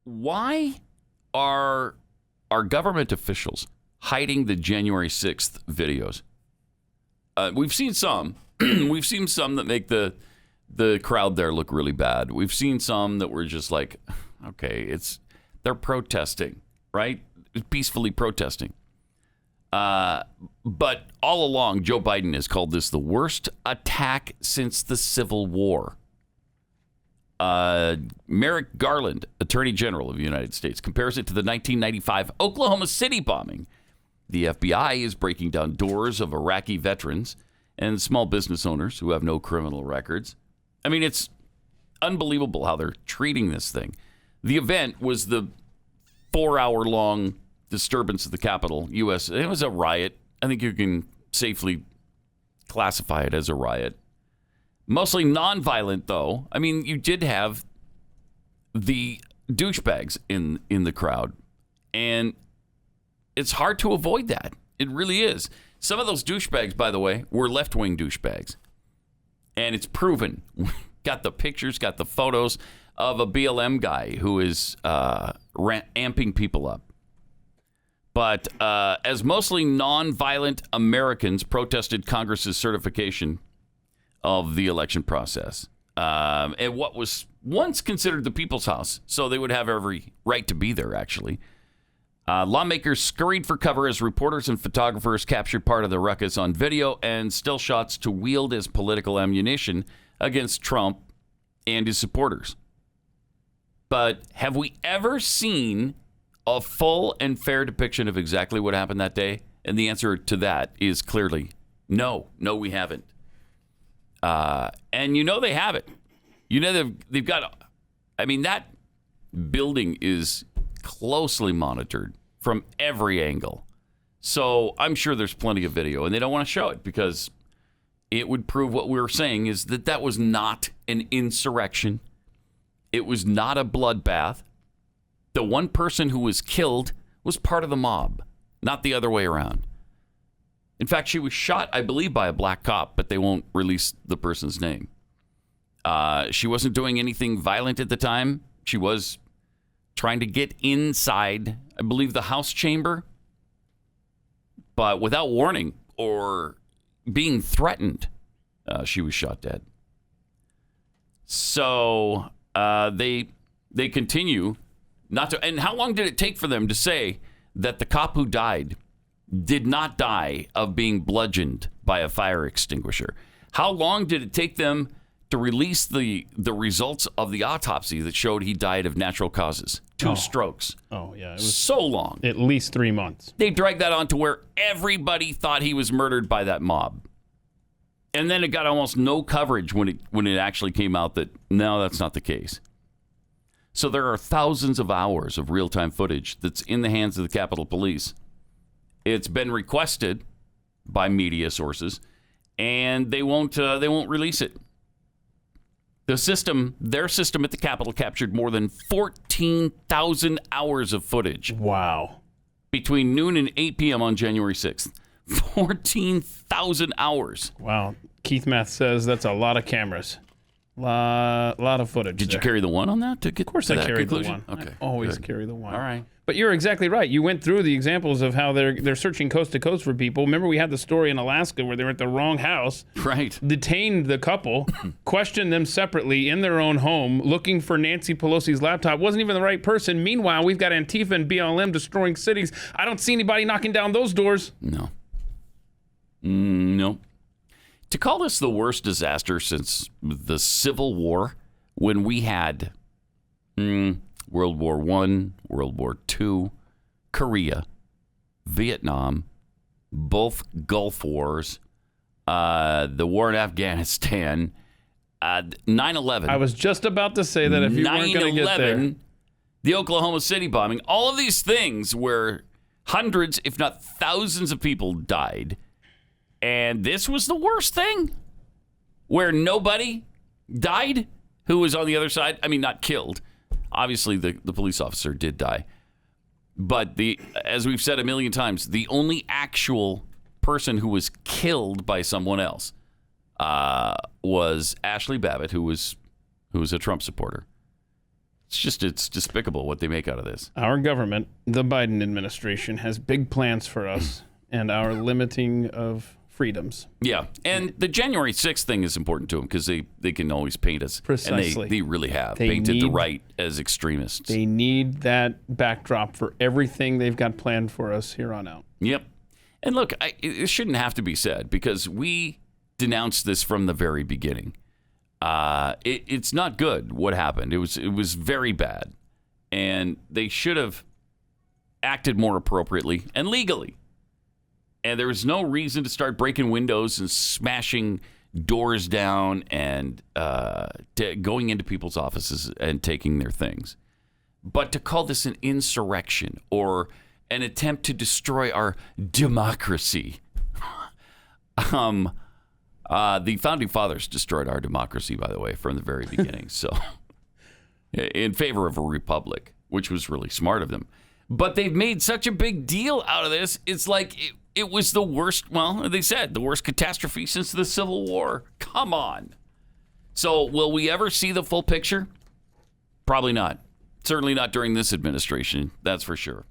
why are our government officials hiding the January 6th videos? We've seen some. We've seen some that make the crowd there look really bad. We've seen some that were just like, okay, they're protesting, right? Peacefully protesting. But all along, Joe Biden has called this the worst attack since the Civil War. Merrick Garland, Attorney General of the United States, compares it to the 1995 Oklahoma City bombing. The FBI is breaking down doors of Iraqi veterans and small business owners who have no criminal records. I mean, it's unbelievable how they're treating this thing. The event was the 4-hour-long disturbance of the Capitol, U.S. It was a riot. I think you can safely classify it as a riot. Mostly nonviolent, though. I mean, you did have the douchebags in the crowd, and it's hard to avoid that. It really is. Some of those douchebags, by the way, were left-wing douchebags, and it's proven. Got the pictures, got the photos of a BLM guy who is amping people up. But as mostly nonviolent Americans protested Congress's certification of the election process, and what was once considered the people's house, so they would have every right to be there, actually. Lawmakers scurried for cover as reporters and photographers captured part of the ruckus on video and still shots to wield as political ammunition against Trump and his supporters. But have we ever seen a full and fair depiction of exactly what happened that day? And the answer to that is clearly no. No, we haven't. And you know they have it. You know they've got, I mean, that building is closely monitored from every angle. So I'm sure there's plenty of video, and they don't want to show it because it would prove what we were saying is that was not an insurrection. It was not a bloodbath. The one person who was killed was part of the mob, not the other way around. In fact, she was shot, I believe, by a black cop, but they won't release the person's name. She wasn't doing anything violent at the time. She was trying to get inside, I believe, the House chamber, but without warning or being threatened, she was shot dead. So they continue not to. And how long did it take for them to say that the cop who died did not die of being bludgeoned by a fire extinguisher? How long did it take them to release the results of the autopsy that showed he died of natural causes? Two strokes. Oh, yeah. It was so long. At least 3 months. They dragged that on to where everybody thought he was murdered by that mob. And then it got almost no coverage when it actually came out that, no, that's not the case. So there are thousands of hours of real-time footage that's in the hands of the Capitol Police. It's been requested by media sources, and they won't release it. Their system at the Capitol captured more than 14,000 hours of footage. Wow. Between noon and 8 p.m. on January 6th. 14,000 hours. Wow. Keith Math says that's a lot of cameras. Lot of footage. Did you carry the one on that to get? Of course, to I carried conclusion? the one. Okay, I always good. carry the one. All right. But you're exactly right. You went through the examples of how they're searching coast to coast for people. Remember, we had the story in Alaska where they were at the wrong house, right? Detained the couple, questioned them separately in their own home, looking for Nancy Pelosi's laptop. Wasn't even the right person. Meanwhile, we've got Antifa and BLM destroying cities. I don't see anybody knocking down those doors. No. No. To call this the worst disaster since the Civil War, when we had World War I, World War II, Korea, Vietnam, both Gulf Wars, the war in Afghanistan, 9/11. I was just about to say that if you weren't going to get there. The Oklahoma City bombing, all of these things where hundreds, if not thousands of people died. And this was the worst thing, where nobody died who was on the other side. I mean, not killed. Obviously, the police officer did die. But as we've said a million times, the only actual person who was killed by someone else was Ashley Babbitt, who was a Trump supporter. It's despicable what they make out of this. Our government, the Biden administration, has big plans for us and our limiting of freedoms. Yeah, and the January 6th thing is important to them because they can always paint us. Precisely. And they really have painted the right as extremists. They need that backdrop for everything they've got planned for us here on out. Yep. And look, it shouldn't have to be said because we denounced this from the very beginning. It's not good what happened. It was very bad. And they should have acted more appropriately and legally. And there was no reason to start breaking windows and smashing doors down and going into people's offices and taking their things. But to call this an insurrection or an attempt to destroy our democracy. The Founding Fathers destroyed our democracy, by the way, from the very beginning. So in favor of a republic, which was really smart of them. But they've made such a big deal out of this. It's like it was the worst, well, they said, the worst catastrophe since the Civil War. Come on. So will we ever see the full picture? Probably not. Certainly not during this administration. That's for sure.